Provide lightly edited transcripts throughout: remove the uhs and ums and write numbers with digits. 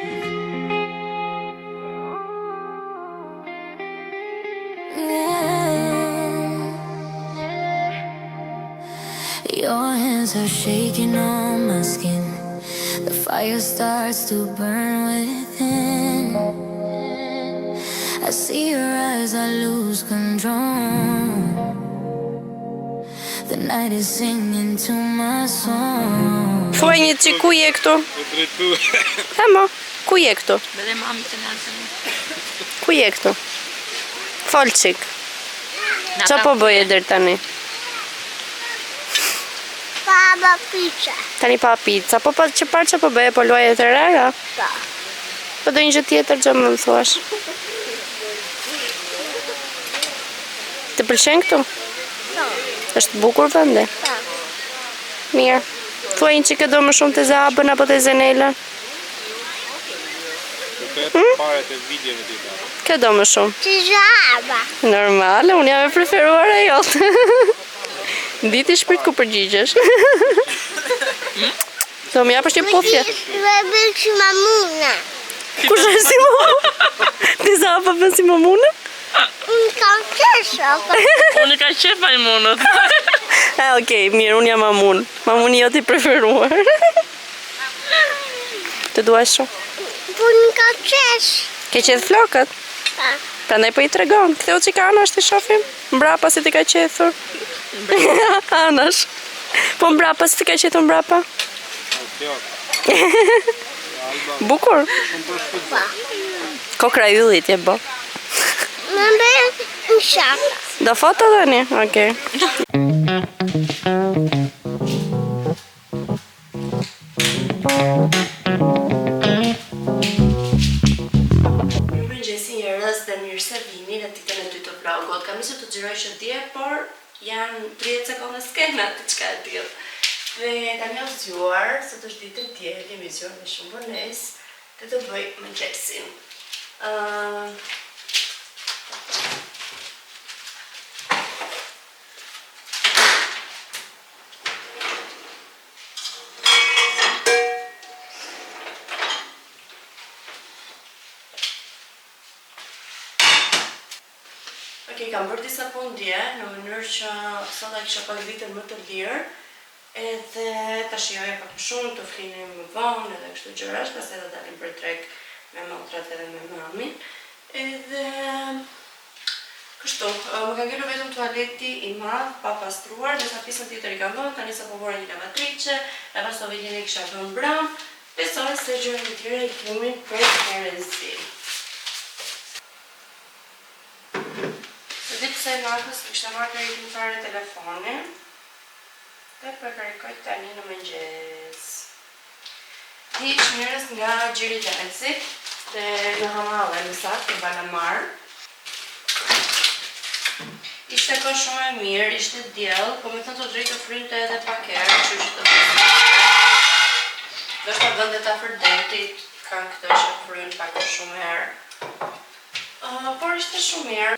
Your hands are shaking on my skin. The fire starts to burn within. I see your eyes, I lose control. The night is singing to my song. Thuaj një çik ku je këtu? Ha mo, ku je këtu? Dhe mami të natën. Ku je këtu? Fol çik. Qa po bëje deri tani? Baba pizza. Tani pa pizza, po çfarë qa po bëje? Po luaje të rara? Po. Po do një gjë tjetër që më thuash. Të pëlqen këtu? Po. Është bukur vendi? Po. Mirë. Thuaj një çike do më shumë të Zabën apo të Zenelën? Pare të videove të ta. Kë do më shumë? Të Zaba. Normale, unë jam e preferuar e jote. Nditi shpirt ku përgjigjesh. Do më japësh një pufje. Me bëjë si mamuna. Kush është si mamuna? Ti Zaba bën si mamuna? Unë kam qesha. Unë ka qef majmunët. Okej, mirë, unë jam mamun. Mamuni jote i preferuar. Të duash shumë? Po unë kam qesh. Ke qetë flokët? Pa. Prandaj po i tregon. Ktheu çika anash të shohim. Mbrapa si ti ka qethur. Anash. Po mbrapa si ti ka qethur mbrapa? Bukur. Pa. Kokra yllit je bo. Me bëjë në shaka. Do foto tani? Okej. Mirëmëngjesi njerëz dhe mirë se vini në ditën e dytë të vlogut. Kam nisur të xhiroj që dje, por janë 30 sekonda skena diçka e tillë. Dhe tani jam zgjuar, sot është ditë e diel, jemi zgjuar me shumë vonesë dhe do bëj mëngjesin. Kam bërë disa punë dje, në mënyrë që sot e kisha pak ditën më të lirë, edhe ta shijoja pak më shumë, të flinim më vonë edhe kështu gjërash, pastaj do dalim për trek me motrat edhe me mamin. Edhe kështu, më ka ngelur vetëm tualeti i madh pa pastruar, dhe sa pjesën tjetër i kam vënë, tani sa po vora një lavatriçe, lavastoviljen e kisha vënë brëm, besoj se gjërat e tjera i kemi për herëzi. Ditë se natës kishte marrë karikim fare telefonin dhe përkarikoj tani në mëngjes. Hiq njerëz nga Gjiri Lensit dhe në Hamalle në saktë në Balamar. Ishte kohë shumë e mirë, ishte diell, po me thënë të drejtë frynte edhe pak erë, kështu që të bëj. Do shta vëndet afër detit, kanë këto që fryn pak shumë erë. Por ishte shumë mirë.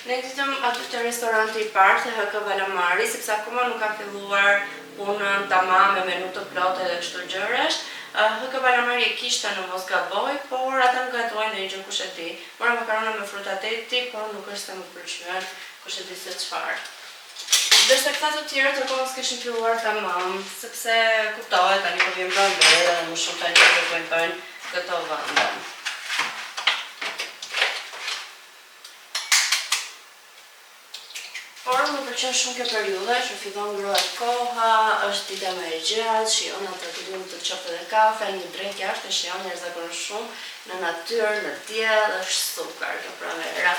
Ne ditëm aty të restoranti i parë të HK Balamari, sepse akoma nuk kam filluar punën tamam me menu të plotë edhe kështu gjërash. HK Balamari e kishte në mos gaboj, por ata nuk gatojnë dhe një gjë kush e di. Mora makarona me fruta teti, por nuk është se më pëlqyen, kush e di se çfarë. Ndërsa këta të tjerët akoma s'kishin filluar tamam, sepse kuptohet tani po vjen brenda dhe më shumë tani frekuentojnë këto vende. Por më pëlqen shumë kjo periudhë, që fillon ngrohet koha, është dita më e gjatë, shijon atë të duhet të qoftë edhe kafe, një drekë jashtë e shijon jashtëzakonisht shumë në natyrë, në diell, është super kjo pranvera.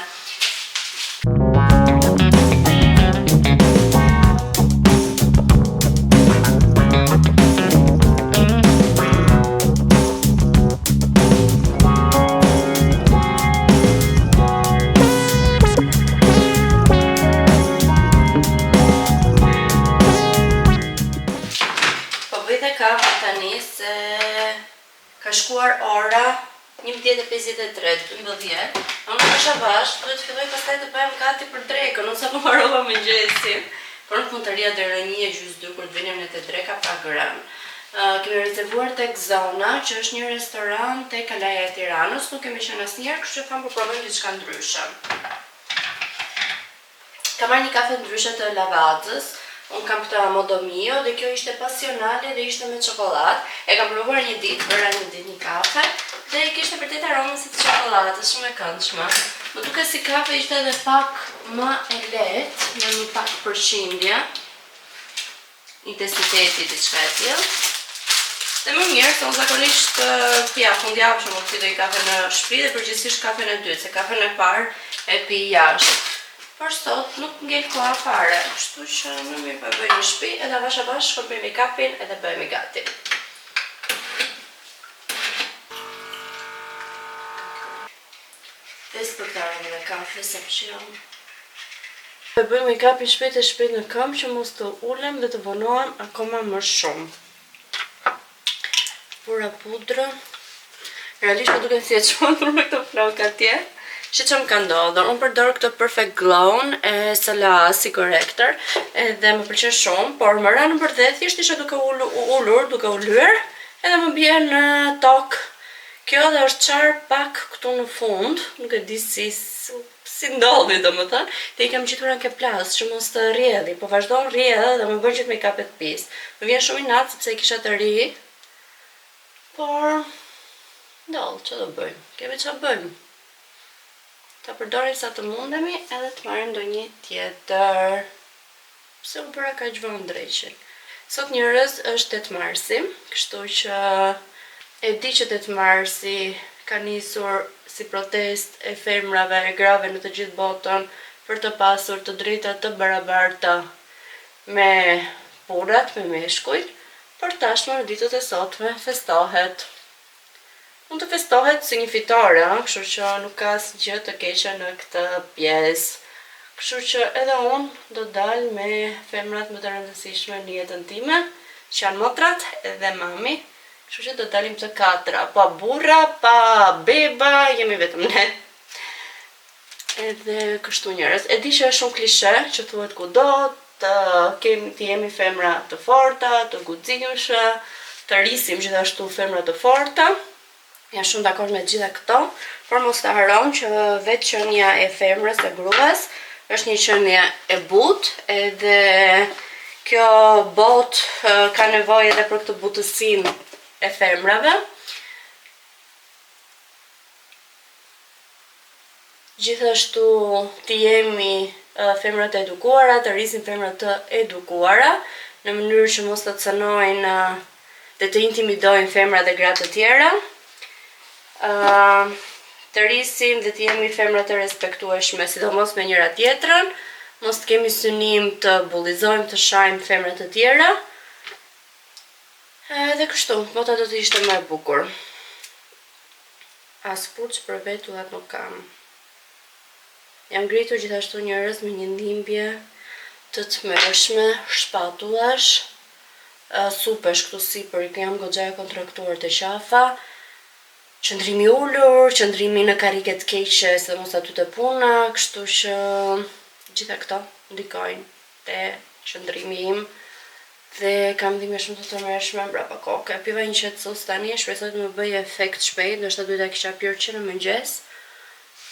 Ka shkuar ora 11:53, 12. Unë kisha vash, duhet të filloj pastaj të bëjmë gati për drekën, unë sapo mbarova mëngjesin. Por nuk mund të rria deri në 1:02 kur të vinim në te dreka pa grën. Kemi rezervuar tek Zona, që është një restoran tek Kalaja e Tiranës, nuk kemi qenë asnjëherë, kështu që tham po provojmë diçka ndryshe. Kam marrë një kafe ndryshe të Lavazës. Unë kam këtë Modomio dhe kjo ishte pasionale dhe ishte me çokoladë. E kam provuar një ditë, bëra një ditë një kafe dhe kishte vërtet aromën si të çokoladës, shumë e këndshme. Më duket si kafe ishte edhe pak më e lehtë, me një pak përqindje, intensiteti diçka e tillë. Dhe më mirë, se unë zakonisht pija fundjavë shumë të pidoj kafe në shtëpi dhe përgjithsisht kafen e dytë, se kafen e parë e pi jashtë. Por sot nuk ngel koha fare, kështu që më mirë po e bëj në shtëpi, edhe avash shkëmbejmë kapin edhe bëhemi gati. Desë për të aromën e kafes, se pëlqen. E bëjmë kapin shpejt në këmbë që mos të ulem dhe të vonohem akoma më shumë. Pura pudrë. Realisht më duken si e çmendur me këto flokë atje. Që më ka ndodhur, unë përdor këtë Perfect Glow e SLA si corrector edhe më pëlqen shumë, por më ra në përdhet thjesht isha duke ulur, duke u lyer, edhe më bie në tokë. Kjo dhe është qarë pak këtu në fund, nuk e di si ndodhi domethënë, dhe i kam gjitur anke plas që mos të rrjedhi, po vazhdon rrjedhë dhe më bën gjithë make-upet pis. Më vjen shumë i natë sepse e kisha të ri, por ndodh, që do bëjmë? Kemi ç'a bëjmë? Ta përdorim sa të mundemi edhe të marrim ndonjë tjetër. Pse u bëra kaq vëndreqi? Sot njerëz është 8 marsi, kështu që e di që 8 marsi ka nisur si protest e femrave e grave në të gjithë botën për të pasur të drejtat të barabarta me burrat, me meshkujt, por tashmë në ditët e sotme festohet. Mund të festohet si një fitore, kështu që nuk ka asgjë të keqe në këtë pjesë. Kështu që edhe unë do dal me femrat më të rëndësishme në jetën time, që janë motrat edhe mami. Kështu që do dalim të katra, pa burra, pa beba, jemi vetëm ne. Edhe kështu njerëz. E di që është shumë klishe që thuhet kudo, të jemi femra të forta, të guximshme, të rrisim gjithashtu femra të forta. Jam shumë dakord me gjitha këto, por mos të haron që vetë qenia e femrës e gruas është një qenie e butë, edhe kjo botë ka nevojë edhe për këtë butësinë e femrave. Gjithashtu të jemi femrat e edukuara, të rrisim femrat të edukuara, në mënyrë që mos të cënojnë dhe të intimidojnë femra dhe gratë të tjera. Të rrisim dhe të jemi femra të respektueshme, sidomos me njëra tjetrën, mos të kemi synim të bullizojmë, të shajmë femrat të tjera. Dhe kështu, bota do të ishte më e bukur. As puç për vetullat nuk kam. Jam ngritur gjithashtu njerëz me një dhimbje të tmerrshme, shpatullash, supesh këtu sipër, jam goxha e kontraktuar të qafa. Qëndrimi ullur, qëndrimi në karike të keqe, se mos aty të puna, kështu që gjitha këto ndikojnë te qëndrimi im dhe kam dhimbje shumë të tmerrshme mbrapa koke. Piva një qetësus tani, shpresoj të më bëj efekt shpejt, ndoshta duhet ta kisha pirë që në mëngjes.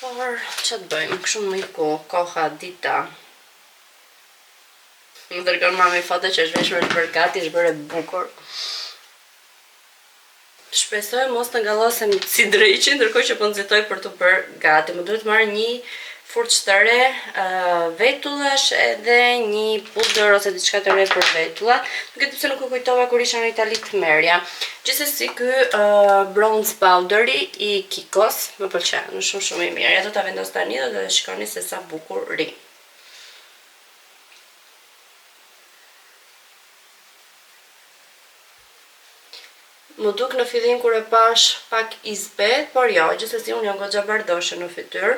Por ç'a të bëjmë, kështu më iku koha dita. Më dërgon mami foto që është veshur të bërgati, është bërë bukur. Shpresoj mos të ngallosem si dreqi, ndërkohë që po nxitoj për të bërë gati. Më duhet marrë një furçë të re, vetullash edhe një pudër ose diçka të re për vetullat. Nuk e di pse nuk u kujtova kur isha në Itali të merja. Gjithsesi ky bronze powderi i Kikos më pëlqen, është shumë i mirë. Ja do ta vendos tani dhe do të shikoni se sa bukur ri. Më duk në fillim kur e pash pak i zbet, por jo, gjithsesi unë jam goxha bardoshe në fytyrë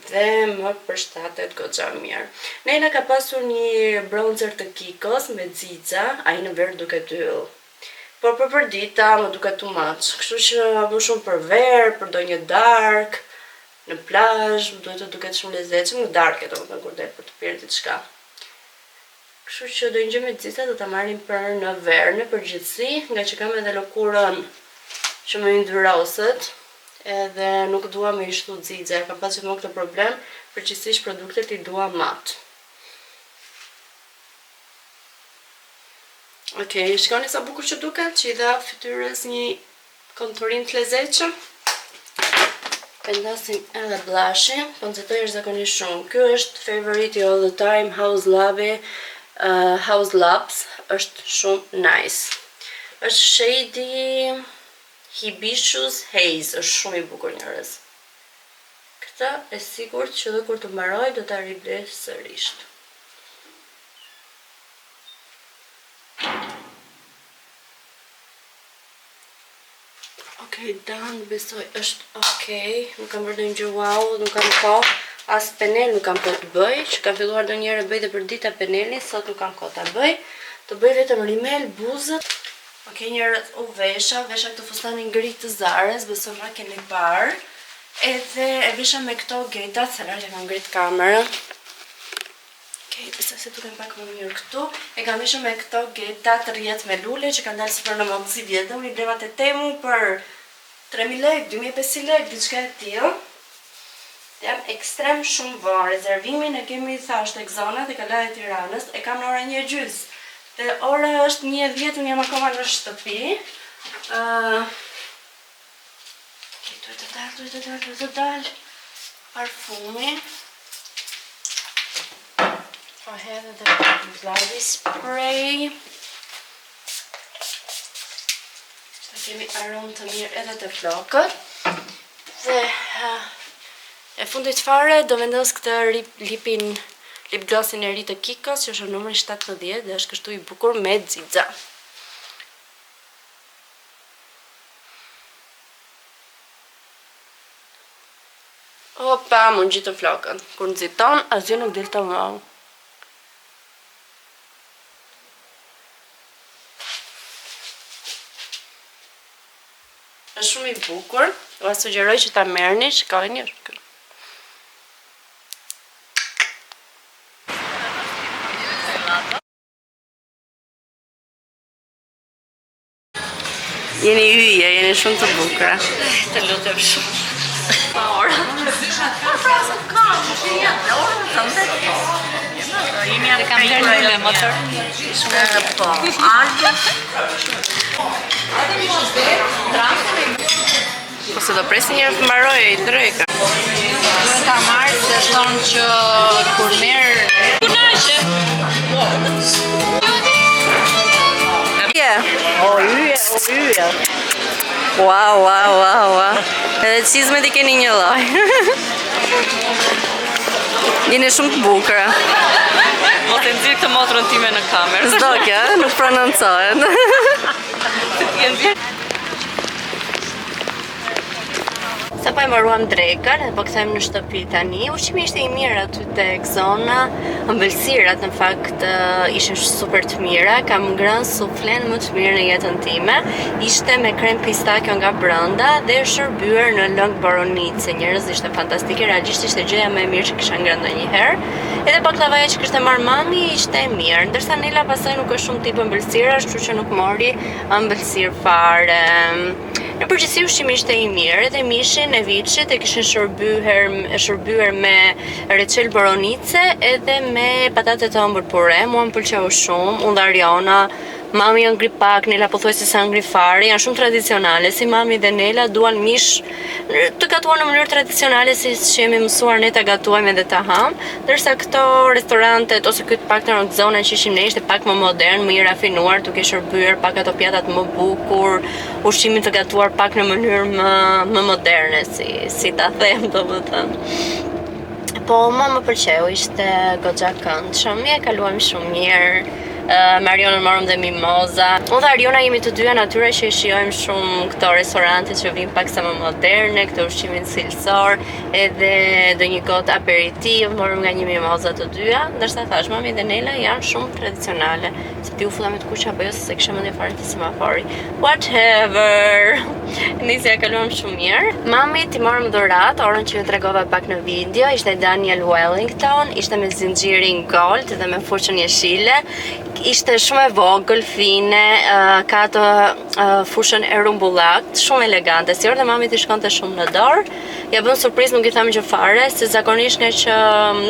dhe më përshtatet goxha mirë. Nena ka pasur një bronzer të Kikos me xixa, ai në verë duket yll. Por për përdita më duket too much, kështu që më shumë për verë, për ndonjë dark, në plazh, më duhet të duket shumë lezetshëm, në dark domethënë kur del për të pirë diçka. Kështu që do ngjë me gjitha do ta marrim për në verë në përgjithësi, nga që kam edhe lëkurën që më yndyrosët, edhe nuk dua me i shtu xixe, kam pasur më këtë problem, përgjithsisht produktet I dua mat. Okej, shikoni sa bukur që duket, që I dha fytyrës një konturim të lezetshëm. Vendosim edhe blushin, koncentroj zakonisht shumë. Ky është favoriti all the time, House Labs, është shumë nice. Është shade Hibiscus Haze, është shumë I bukur njerëz. Këtë e sigurt që dhe kur të mbaroj do ta riblej sërish. Okej, done, besoj është okej. Nuk kam bërë ndonjë gjë wow, nuk kam kohë. As penel nuk kam kohë të bëj, që kam filluar ndonjëherë bëj dhe për dita penelin, sot nuk kam kohë ta bëj. Të bëj vetëm rimel, buzët. Okej, njerëz, u vesha këtë fustanin ngrit të Zares, besoj ma keni parë. Edhe e vesha me këto getat, se lartë kam ngrit kamerën. Okej, besoj se duken pak më mirë këtu. E kam veshur me këto getat rrjet me lule që kanë dalë sipër në mallësi vjetër. Unë I bleva te Temu për 3.000 lekë, 2.500 lekë, diçka e tillë. Jam ekstrem shumë vonë. Rezervimin e kemi thashë tek zona te Kala e Tiranës, e kam në ora 1:30. Dhe ora është 1:10, unë jam akoma në shtëpi. Duhet të dal parfumi. I have the body spray. Të kemi aromë të mirë edhe të flokët. Dhe e fundit fare do vendos këtë lip glossin e ri të Kikos, që është numri 17 dhe është kështu I bukur me xixa. Opa, më ngjitën flokën. Kur nxiton, asgjë nuk del të mëng. Është shumë I bukur, ua sugjeroj që ta merrni, shikojeni. Jeni yje, jeni shumë të bukura. Të lutem shumë. Pa ora. Dhe kam lërë nulle motor. Po, ardhë. Po se do presi njerë të mbaroj I drejka. Duhet ta marrë se thonë që kur merr punaqe. O yje. Wow. Edhe çizmet I keni një lloj. Jeni shumë të bukura. Mos e nxjerr këtë motrën time në kamerë. S'do kjo, nuk prononcohet. Sa pa e mbaruam drekën, dhe po kthejmë në shtëpi tani. Ushqimi ishte I mirë aty tek zona. Ëmbëlsirat në fakt ishin super të mira. Kam ngrënë suflen më të mirë në jetën time. Ishte me krem pistakjo nga brenda dhe shërbyer në lëng boronice. Njerëz, ishte fantastike, realisht ishte gjëja më e mirë që kisha ngrënë ndonjëherë. Edhe baklavaja që kishte marrë mami ishte e mirë. Ndërsa Nela pastaj nuk është shumë tip ëmbëlsirash, kështu që nuk mori ëmbëlsirë fare. Në përgjithësi ushqimi ishte I mirë, edhe mishin e viçit e kishin shërbyer me reçel boronice edhe me patate të ëmbël pure. Mua më pëlqeu shumë, unë dhe Ariona, mami ngri pak, Nela pothuajse sa ngri fare, janë shumë tradicionale, si mami dhe Nela duan mish të gatuar në mënyrë tradicionale si që jemi mësuar ne ta gatuajmë edhe ta ham, ndërsa këto restorantet ose këtë pak të në zona që ishim ne ishte pak më modern, më I rafinuar, duke shërbyer pak ato pjatat më bukur, ushqimin të gatuar pak në mënyrë më moderne, si ta them domethënë. Po, më pëlqeu, ishte goxha këndshëm, e kaluam shumë mirë. Me Arionën morëm dhe mimoza. Unë dhe Ariona jemi të dyja natyra që I shijojmë shumë këto restorante që vinë pak sa më moderne, këto ushqimin cilësor, edhe do një gotë aperitiv, morëm nga një mimoza të dyja, ndërsa thash mami dhe Nela janë shumë tradicionale. Se ti u fulla me të kuqe apo jo, se kisha mendje fare të semafori. Whatever. Nisi ja kaluam shumë mirë. Mami ti morëm dhurat, orën që ju tregova pak në video, ishte Daniel Wellington, ishte me zinxhirin gold dhe me fushën jeshile. Ishte shumë e vogël, fine, ka ato fushën e rumbullakt, shumë elegante. Si orë dhe mami t'i shkonte shumë në dorë. Ja bën surprizë, nuk i tham gjë fare, se zakonisht ne që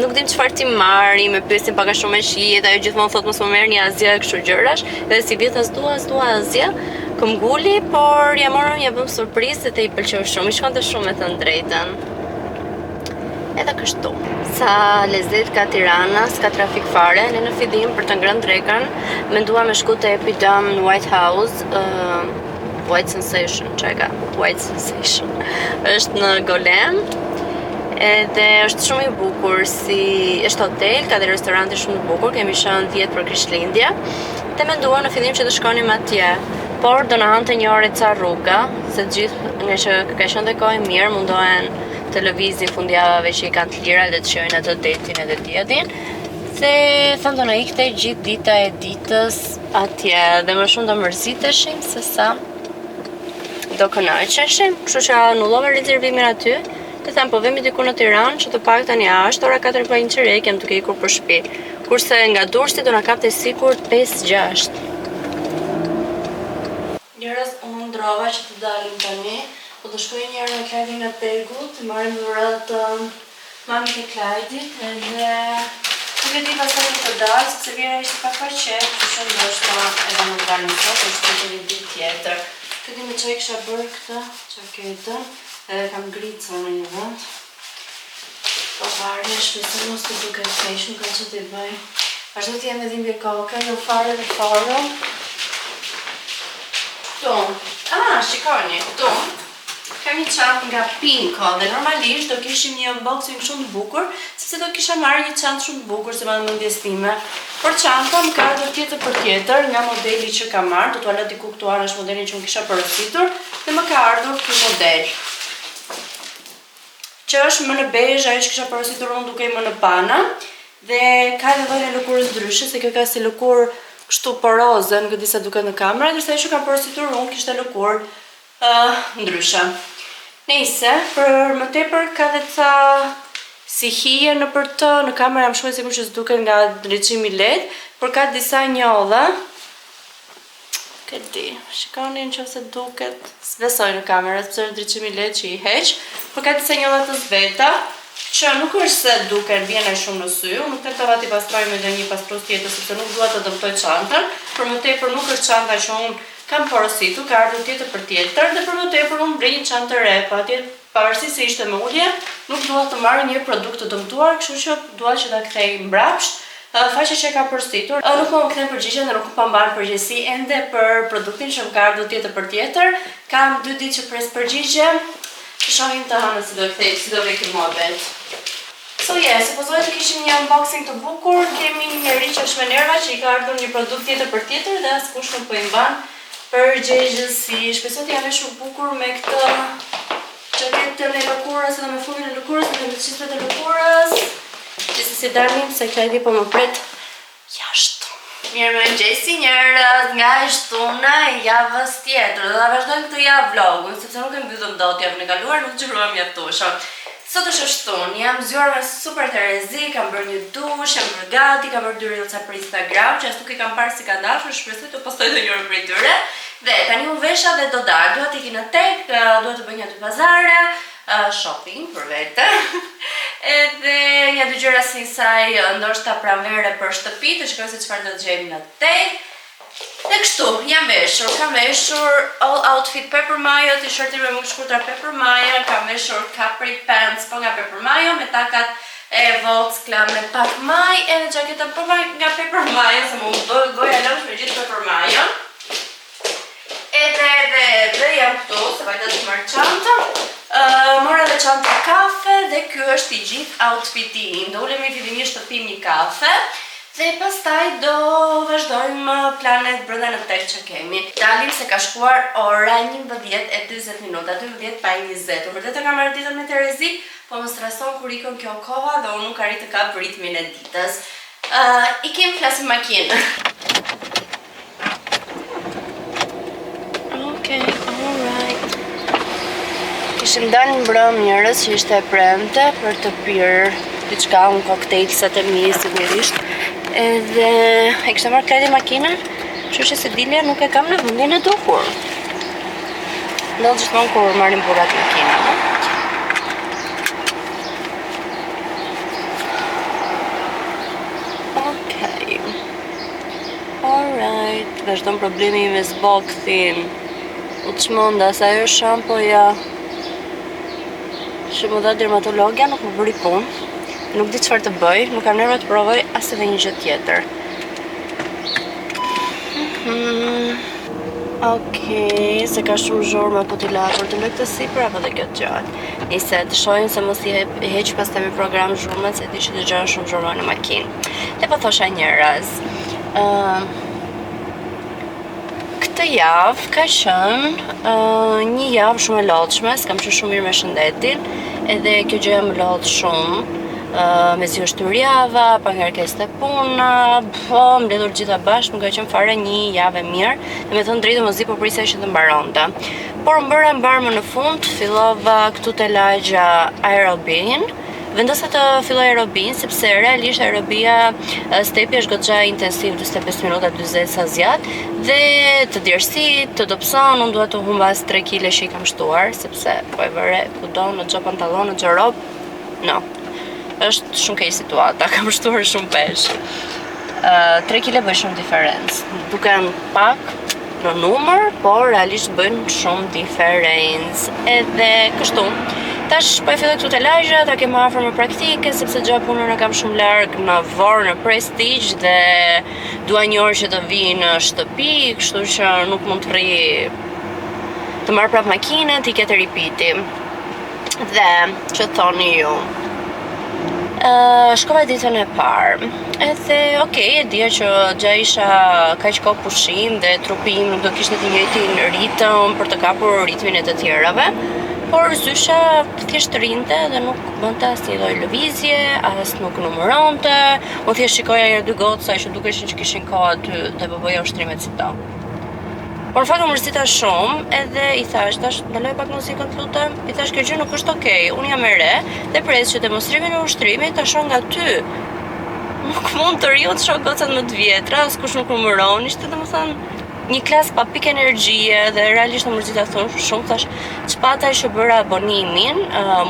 nuk dim çfarë ti marri, me pyesin pak a shumë me shihet, ajo gjithmonë thotë mos më merrni asgjë kështu gjërash, dhe si vjet as dua asgjë. Këmgulli, por ja morëm, ja bëm surprizë dhe i pëlqeu shumë, i shkonte shumë me thënë drejtën. Edhe kështu. Sa lezet ka Tirana, s'ka trafik fare, ne në fillim për të ngrënë drekën, menduam me shku te Epidom në White House, White Sensation, White Sensation. Është në Golem, edhe është shumë i bukur, si është hotel, ka dhe restorante shumë i bukur, kemi shënë 10 për Krishtlindje, dhe menduam në fillim që të shkonim atje. Por do në hante një orë ca rruga, se gjithë nga që ka qenë dhe kohë mirë, mundohen televizi fundjavave që i kanë të lira dhe të shojnë atë detin edhe djetin. Se thënë do në ikte gjithë dita e ditës atje dhe më shumë do mërziteshim se sa do kënaqeshim. Kështu që anullova rezervimin aty, dhe thënë po vemi diku në Tiranë që të paktën jashtë ora 4:15 jam duke ikur për shtëpi. Kurse nga Durrësi do na kapte sikur 5-6. Njerëz, unë ndrova që të dalim tani, po të shkoj njerë në Klajdin e Pegut, të marrim dhurat mamit e Klajdit, edhe nuk e di pasaj të dalë, sepse vjera ishte pak qetë, që shumë ndoshta edhe nuk dalim sot, është të një ditë tjetër. Këti me që i kisha bërë këtë qaketën, edhe kam gricën në një vend. Po varje, shpesë mos të duke kesh, nuk ka që t'i bëj. Ashtu t'jem me dhimbje koke, jo fare dhe faro. Shikoni, këtu kemi çantë nga Pinko dhe normalisht do kishim një unboxing shumë të bukur, sepse do kisha marrë një çantë shumë të bukur se më mendjes time. Por çanta më ka ardhur tjetër për tjetër nga modeli që kam marrë, do t'ua lë diku këtu anë është modeli që unë kisha porositur dhe më ka ardhur ky model. Që është më në bezh, ajo që kisha porositur unë duke më në pana dhe ka edhe lloje lëkurës ndryshe, se kjo ka si lëkurë kështu poroze, nuk e di sa duket në kamera, ndërsa ajo që kam porositur unë kishte lëkurë ndryshe. Nice, për më tepër ka dhe ca si hije në për të, në kamera jam shumë e sigurt që s'duket nga ndriçimi LED, por ka disa njolla. Këtë di, shikoni nëse duket, s'besoj në kamera, sepse është ndriçimi LED që i heq, por ka disa njolla të zbeta, që nuk është se duken bjen ai shumë në sy, unë nuk tentova t'i pastroj me një pastrues tjetër sepse nuk dua të dëmtoj çantën, por më tepër nuk është çanta që unë kam porositur, ka ardhur tjetër për tjetër dhe për më tepër unë blej një çantë re, po atje pavarësisht se ishte me ulje, nuk dua të marr një produkt të dëmtuar, kështu që dua që ta kthej mbrapsht. Faqja që e kam porositur, nuk më kthen përgjigjen dhe nuk më mban përgjegjësi ende për produktin që më ka ardhur tjetër për tjetër. Kam 2 ditë që pres përgjigje. Shohim të hanë si do kthej, si do vek muhabet. So supozoj të kishim një unboxing të bukur, kemi një njerëz që është me nerva që i ka ardhur një produkt tjetër për tjetër dhe askush nuk po i mban përgjegjësi. Shpresoj të jam veshur bukur me këtë çaketën e lëkurës dhe me fundin e lëkurës dhe me çiftet e lëkurës. Gjithsesi dalim se Klajdi po më pret jashtë. Mirëmëngjesi njerëz, nga shtuna e javës tjetër. Do ta vazhdojmë këtë javë vlogun, sepse nuk e mbyllëm dot javën e kaluar, nuk xhiruam mjaftueshëm. Sot është shtunë, jam zgjuar me super Terezi, kam bërë një dush, jam bërë gati, kam bërë 2 reelsa për Instagram, që as nuk i kam parë si ka dashur, shpresoj të postoj edhe njërin prej tyre. Dhe tani u vesha dhe do dal, dua të ikë në tek, dua të bëj një 2 pazare, shopping për vete. Edhe një 2 gjëra si saj ndoshta pranvere për shtëpi, të shikoj se çfarë do të gjejmë në tek. Dhe kështu, jam veshur, kam veshur all outfit Pepper Mayo, t-shirtin me mungë shkurtra Pepper Mayo, kam veshur Capri pants po nga Pepper Mayo, me takat e Volkswagen me pak maj, edhe gjaketa po nga Pepper Mayo, se më bë goja lëmsh me gjithë Pepper Mayo. Edhe jam këtu, se vajta të marrë çantën. Mora dhe çanta kafe dhe ky është i gjithë outfiti im. Do ulemi fillimisht të pim një kafe dhe pastaj do vazhdojmë planet brenda në tek që kemi. Dalim se ka shkuar ora 11:40 minuta, 12:20. Vërtet e kam marrë ditën me Terezi, po më streson kur ikën kjo koha dhe unë nuk arrit të kap ritmin e ditës. Ikim flasim makinë. Okay, alright. Kishim dalë në mbrëm njerëz që ishte e premte për të pirë diçka, un koktejl sa të mirë sigurisht. Edhe e kishte marrë kredi makinën, kështu që se dilja nuk e kam në vendin e duhur. Ndodh gjithmonë kur marrim burrat makinën, no? Okej. Alright, vazhdon problemi me zbogthin. U çmonda sa ajo shampoja që më dha dermatologja nuk më bëri punë. Nuk di çfarë të bëj, nuk kam nerva të provoj as edhe një gjë tjetër. Okej, se ka shumë zhurmë apo t'i lapur të me këtë sipër apo dhe kjo të gjatë. Nise, të shohin se mos i heq pas të me program zhurmët, se di që të gjërë shumë zhurmë në makinë. Dhe po thosha njerëz. Këtë javë ka qenë një javë shumë e lodhshme, s'kam qenë shumë mirë me shëndetin, edhe kjo gjë më lodh shumë. Mezi është tyrjava, pa ngarkesë të puna, mbledhur gjitha bashkë, nuk ka qenë fare një javë e mirë, dhe me thënë drejtë mos di po prisja që të mbaronte. Por mbarë më në fund, fillova këtu të lagja aerobin. Vendosa të filloj aerobin, sepse realisht aerobia stepi është goxha intensiv, 45 minuta, 40 sa zjat, dhe të djersit, të dopson, unë duhet të humbas 3 kg që i kam shtuar, sepse po e vëre kudo në xho pantallon, në xho rob, no. Është shumë keq situata, kam shtuar shumë pesh. 3 kg bëjnë shumë diferencë. Duken pak në numër, por realisht bëjnë shumë diferencë. Edhe kështu. Tash po e filloj këtu te lagja, ta kem afër me praktike, sepse gjatë punën e kam shumë larg në Vor, në Prestige, dhe dua një orë që të vi në shtëpi, kështu që nuk mund të rri të marr prap makinën, t'i ketë ripiti. Dhe që thoni ju. Shkova ditën e parë. Edhe okay, e dija që gja isha kaq kohë pushim dhe trupi im nuk do kishte të njëjtin ritëm për të kapur ritmin e të tjerave. Por zysha thjesht rinte dhe nuk bënte asnjë lloj lëvizje, as nuk numëronte. Unë thjesht shikoja herë dy goca që dukeshin që kishin kohë aty dhe po bëja ushtrimet si to. Por në fakt më mërzita shumë, edhe i thash, tash ndaloj pak muzikën të lutem. I thash kjo gjë nuk është okay, unë jam e re dhe pres që demonstrimin e ushtrimit ta shoh nga ty. Nuk mund të riu të shoh gocat më të vjetra, askush nuk numëron, ishte domethënë një klas pa pikë energjie dhe realisht më mërzita shumë, thash çpata që bëra abonimin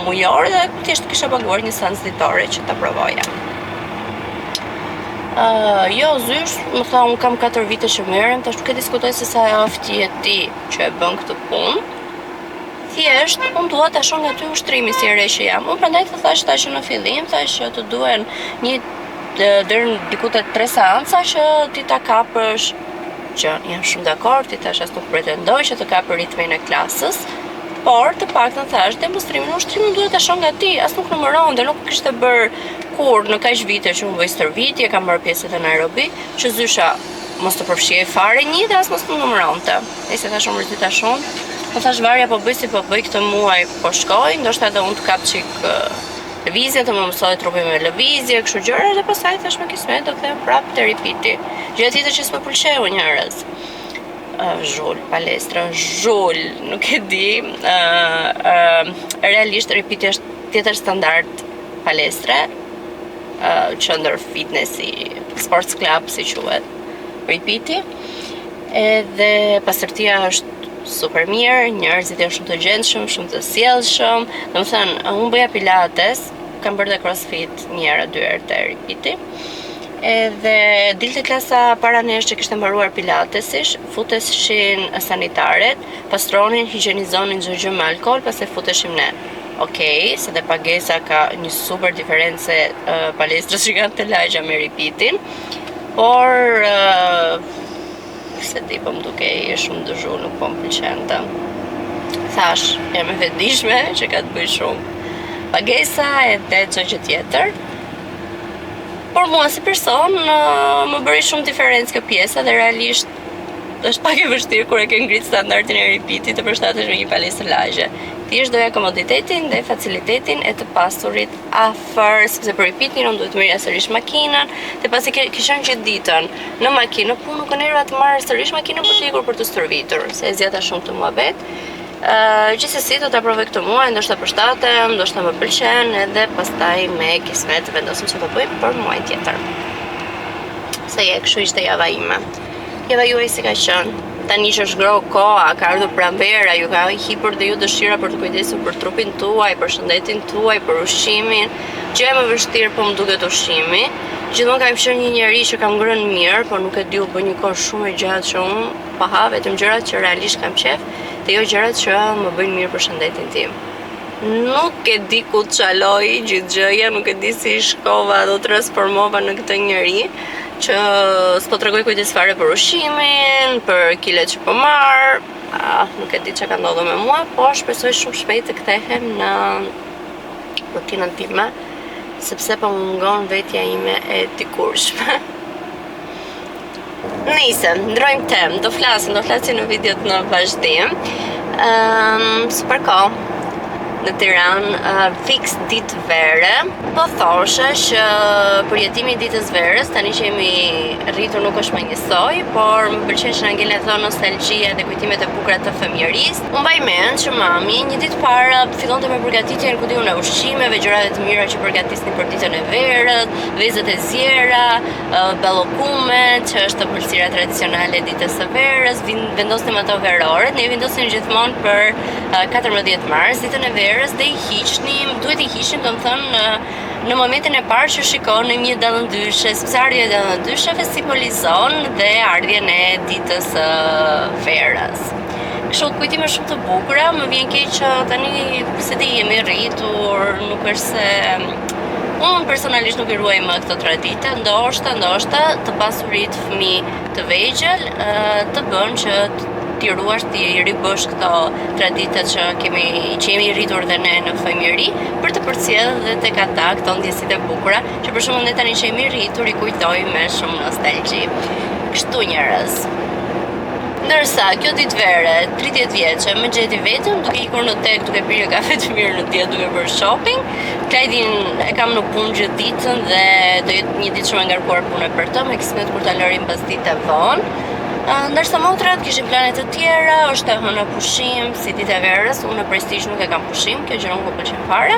mujor dhe thjesht kisha paguar një seancë ditore që ta provoja. Jo, zysh, më tha unë kam 4 vite që merrem, tash nuk e diskutoj se sa afti e ti që e bën këtë punë. Thjesht, unë dua ta shoh nga ty ushtrimin si e re që jam. Unë prandaj të thash tash në fillim, thash që të duen një deri diku te 3 seanca që ti ta kapësh, që jam shumë dakord, ti tash as nuk pretendoj që të kapë ritmin e klasës, por të paktën thash demonstrimin duhet ta shoh nga ti, as nuk numëron dhe nuk kishte bër kur në kaq vite që unë bëj stërvitje, kam bërë pjesët e aerobi, që zysha mos të përfshihej fare një dhe as mos të numëronte. Nëse thash unë mërzita shumë, po thash varja po bëj si po bëj këtë muaj, po shkoj, ndoshta edhe unë të kap çik lëvizje, të më mësoj trupi me lëvizje, kështu gjëra, dhe pastaj thash me kismet do kthehem prapë te ripiti. Gjëja tjetër që s'më pëlqeu njerëz. Zhull, palestra, zhull, nuk e di. Realisht ripiti është tjetër standard palestre, qendër fitnessi, sports club si quhet. Ripiti. Edhe pastërtia është super mirë, njerëzit janë shumë të gjendshëm, shumë të sjellshëm. Domethënë, unë bëja pilates, kam bërë dhe crossfit një herë, 2 herë te ripiti. Edhe dilte klasa para nesh që kishte mbaruar pilatesish, futeshin sanitaret, pastronin, higjenizonin çdo gjë me alkool, pastaj futeshim ne. Okej, se dhe pagesa ka një super diferencë palestrës që kanë të lagja me ripitin, por se di po më duke i shumë dëzhu, nuk po më pëlqente. Thash, jam e vetëdijshme që ka të bëj shumë pagesa edhe çdo gjë tjetër. Por mua si person më bëri shumë diferencë kjo pjesa dhe realisht është pak e vështirë kur e ke ngrit standardin e ripitit të përshtatesh me një palestër lagje. Thjesht doja komoditetin dhe facilitetin e të pasurit afër, sepse për ripitin unë duhet të merrja sërish makinën, dhe pasi kisha gjithë ditën në makinë, po nuk kanë nerva të marr sërish makinën për të ikur për të stërvitur, se e zgjata shumë të muhabet. Gjithsesi do ta provoj këtë muaj, ndoshta përshtatem, ndoshta më pëlqen, edhe pastaj me kismet vendosim çfarë do bëjmë për muaj tjetër. Se kështu ishte java ime. Java juaj si ka qenë? Tani që është ngrohur koha, ka ardhur pranvera, ju ka hipur dhe ju dëshira për të kujdesur për trupin tuaj, për shëndetin tuaj, për ushqimin. Gjë më vështirë po më duket ushqimi. Gjithmonë kam qenë një njerëz që kam ngrënë mirë, por nuk e di u bë një kohë shumë e gjatë që unë pa ha vetëm gjërat që realisht kam qef, dhe jo gjërat që më bëjnë mirë për shëndetin tim. Nuk e di ku të qaloj gjithë gjëja, nuk e di si shkova do transformova në këtë njeri që s'po tregoj kujdes fare për ushqimin, për kilet që po marr, nuk e di çka ka ndodhur me mua, po shpresoj shumë shpejt të kthehem në rutinën time, sepse po më mungon vetja ime e dikurshme. Nice, ndrojmë temë, do flasim në videot në vazhdim. Super kohë në Tiranë, fix ditë vere. Po thoshe që përjetimi i ditës verës, tani që jemi rritur nuk është më njësoj, por më pëlqen që na ngelen ato nostalgjia dhe kujtimet e bukura të fëmijërisë. Unë mbaj mend që mami një ditë para fillonte me përgatitjen ku diun e ushqimeve, gjërave të mira që përgatisnin për ditën e verës, vezët e ziera, ballokumet, që është pëlqësira tradicionale e ditës së verës, vendosnim ato verore, ne vendosim gjithmonë për 14 mars, ditën e verës, dhe i hiqnim, duhet i hiqnim, domethënë në momentin e parë që shikonim një dallëndyshe, sepse ardhja e dallëndysheve simbolizon dhe ardhjen e ditës së verës. Kështu kujtime shumë të bukura, më vjen keq që tani se di jemi rritur, nuk është se unë personalisht nuk i ruaj më këtë traditë, ndoshta të pasurit fëmijë të vegjël të bën që ti ruash, ti ribësh këto traditat që jemi rritur dhe ne në fëmijëri, për të përcjellë dhe tek ata këto ndjesitë e bukura, që për shembull ne tani që jemi rritur i kujtojmë me shumë nostalgji. Kështu njerëz. Ndërsa kjo ditë vere, 30 vjeçe, më gjeti vetëm duke ikur në tek, duke pirë kafe të mirë në ditë, duke bërë shopping. Klajdin e kam në punë gjithë ditën dhe do jetë një ditë shumë e ngarkuar pune për të, me kismet kur ta lërim pas ditë e vonë. Ndërsa motrat kishin plane të tjera, është të hënë pushim, si ditë e verës, unë në Prestige nuk e kam pushim, kjo gjë nuk më pëlqen fare.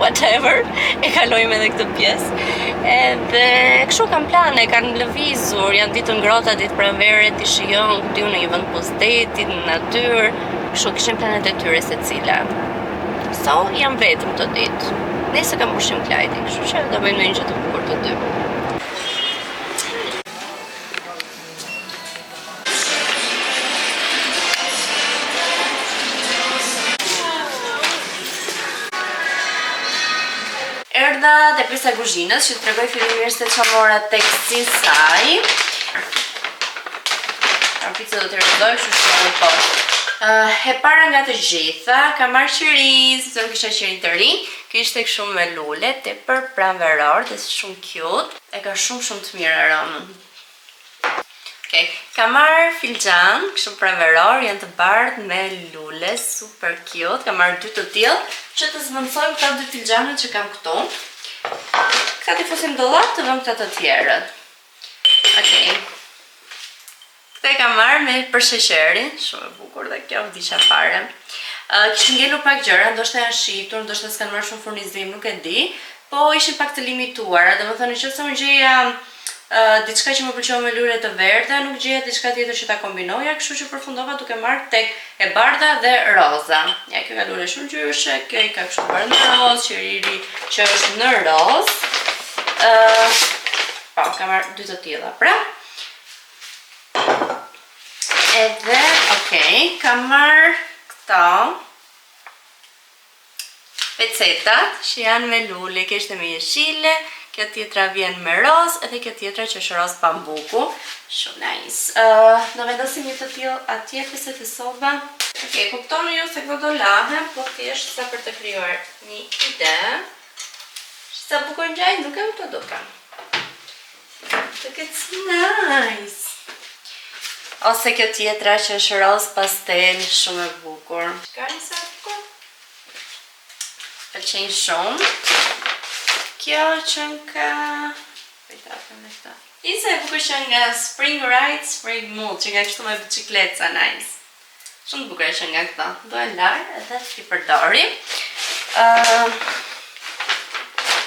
Whatever, e kalojmë edhe këtë pjesë. Edhe kështu kam plane, kanë lëvizur, janë ditë ngrohta, ditë pranvere, ti shijon, ku në një vend pushteti, në natyrë, kështu kishin planet e tyre secila. So, jam vetëm të ditë. Nesër kam pushim Klajdi, kështu që do bëjmë një gjë të bukur të dy. Erdha te pjesa e kuzhinës që të tregoj fillimisht se çfarë mora tek si saj. Pizza do të rregoj, kështu që më poshtë. E para nga të gjitha, kam marrë qiri, sepse nuk kisha qiri të ri. Kjo ishte kështu me lule, tepër pranveror, dhe shumë cute. E ka shumë të mirë aromën. Okay. Kam marrë filxhan, kështu pranveror, janë të bardhë me lule, super cute. Kam marrë 2 të tillë, që të zvendësojmë këta 2 filxhanët që kam këtu. Këta t'i fusim dollap, të vëmë këta të tjerët. Okej. Këta e kam marrë me për sheqerin, shumë e bukur dhe kjo vdiqa fare. Kishin ngelur pak gjëra, ndoshta janë shitur, ndoshta s'kan marrë shumë furnizim, nuk e di, po ishin pak të limituara, domethënë nëse unë gjeja diçka që më pëlqeu me lule të verdha, nuk gjeja diçka tjetër që ta kombinoja, kështu që përfundova duke marrë tek e bardha dhe roza. Ja, kjo ka lule shumë gjyshe, kjo i ka kështu bardhë në roz, qeriri që është në roz. Po, kam marrë 2 të tilla, pra. Edhe, okej, kam marrë këto pecetat që janë me lule, kjo është me jeshile, kjo tjetra vjen me roz, edhe kjo tjetra që është roz bambuku. Shumë nice. Do vendosim një të tillë atje pse të soba. Okej, kuptoni ju se këto do lahen, po thjesht sa për të krijuar një ide. Sa bukur ngjaj, nuk e më duka. Look, it's nice. Ose kjo tjetra që është roz pastel, shumë e bukur. Ka një sa bukur? Pëlqen shumë. Kjo që nga... Isa e bukur që nga Spring Ride, Spring Mood, që nga kështu me bicikletë, nice. Shumë bukur që nga këta. Do e larë edhe t'i përdori.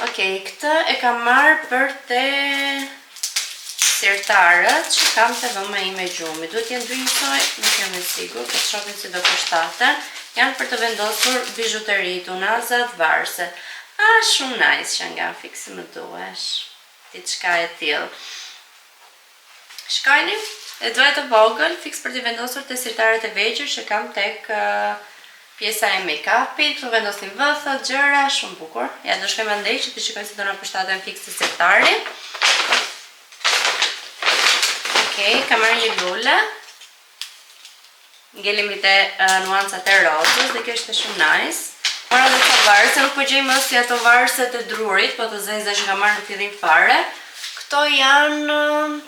Okej, këtë e kam marrë për te sirtarët që kam të dhoma ime gjumi. Duhet jenë dy njësoj, nuk jam e sigur, këtë shokin si do kushtaten. Janë për të vendosur bijuterit, unazat, varse. Shumë nice që nga fiksi më duesh. Ti qka e tillë. Shkojni, e duhet të vogël, fiks për të vendosur të sirtarët e vegjër që kam tek pjesa e make-upit. Këtu vendosin vëthët, gjëra, shumë bukur. Ja, do shkojmë andej që të shikoj si do në përshtaten fiks të sirtari. Okej, kam marrë një lulle. Ngelimi te nuancat e rozës dhe kjo ishte shumë nice. Mora dhe të varse, nuk po gjej më si ato varset e drurit, po të zezë që kam marrë në fillim fare. Këto janë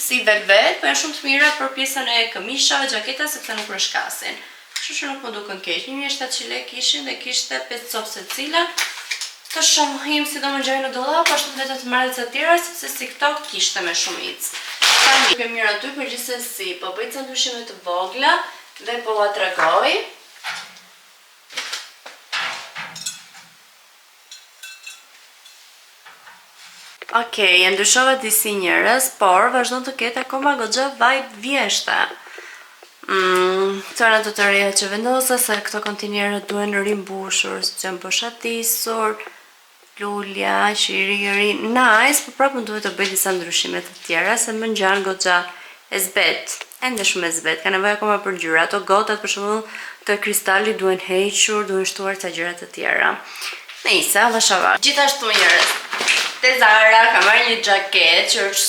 si velvet, po janë shumë të mira për pjesën e këmishave, gjaketa, sepse nuk rëshkasin. Kështu që nuk po duken keq. 1700 lekë ishin dhe kishte 5 copë secila. Të shohim si do më gjej në dollap, ashtu vetë të marrë të tjera, sepse si këto kishte me shumicë. Nuk e mirë aty për gjithsesi, po bëjtë sa ndryshime të vogla dhe po la tregoj. Okej, e ndryshova disi njerëz, por vazhdon të ketë akoma goxha vibe vjeshte. Këto janë ato të reja që vendosa, se këto kontinierët duen rimbushur, se që janë bëshatisur, lulja, qiri, nice, po prapë më duhet të bëj disa ndryshimet të tjera, se më ngjan goxha e zbet, ende shumë e zbet, ka nevojë akoma për ngjyra. Ato gotat për shembull të kristalit duhen hequr, duhen shtuar ca gjëra të tjera. Nice, avash. Gjithashtu njerëz, te Zara kam marrë një xhaketë që është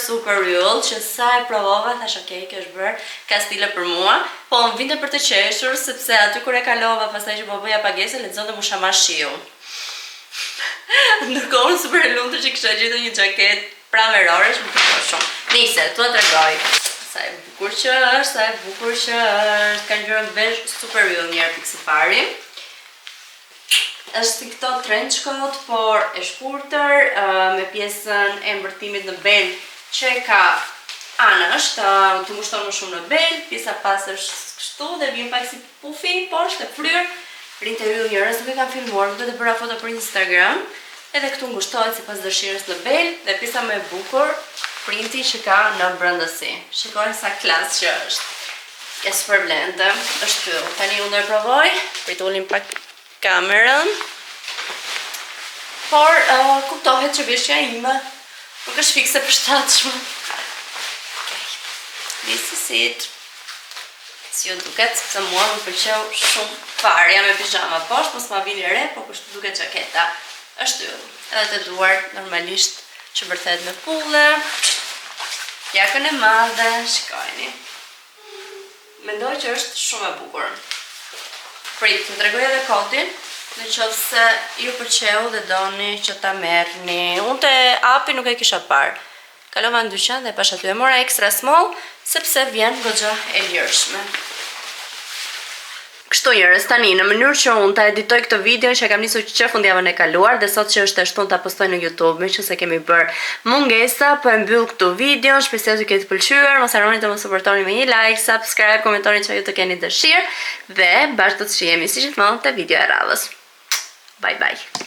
super yll, që sa e provova thash okay, kjo është bërë ka stile për mua, po më vinte për të qeshur sepse aty kur e kalova pastaj që po bëja pagesë lexonte musha shiu. Ndërkohë super e lumtur që kisha gjetur një xhaketë pranverore që më pëlqeu shumë. Nice, tu e tregoj. Sa e bukur që është, ka ngjyrën beige super yll një herë pikë pari. Është si këto trench coat, por e shkurtër, me pjesën e mbërtimit në bel që ka anësht, të mushton më shumë në bel, pjesa pas është kështu dhe vjen pak si pufi, poshtë e fryrë. Rinte yll njerëz, nuk e kam filmuar, do të bëra foto për Instagram. Edhe këtu ngushtohet sipas dëshirës në bel dhe pjesa më e bukur, printi që ka në brendësi. Shikoj sa klas që është. Ja super blende, është yll. Tani unë do e provoj, pritullim pak kamerën. Por kuptohet që veshja ime nuk është fikse përshtatshme. This is it. Si ju duket, sepse mua më pëlqeu shumë fare. Jam me pijama poshtë, mos ma vini re, po kështu duket xhaketa. Është yll. Edhe të duart normalisht që vërtet me pulle. Jakën e madhe, shikojni. Mendoj që është shumë e bukur. Prit, të tregoj edhe kotin, në qoftë se ju pëlqeu dhe doni që ta merrni. Unë te api nuk e kisha parë. Kalova në dyqan dhe pash aty e mora extra small, sepse vjen goxha e lirshme. Kështu njerëz, tani në mënyrë që unë ta editoj këtë video që kam nisur që fundjavën e kaluar dhe sot që është e shtunë ta postoj në YouTube, meqense kemi bërë mungesa, po e mbyll këtu video, shpresoj të ketë pëlqyer, mos harroni të më suportoni me një like, subscribe, komentoni çfarë ju të keni dëshirë dhe bashkë do të shihemi si gjithmonë te video e radhës. Bye bye.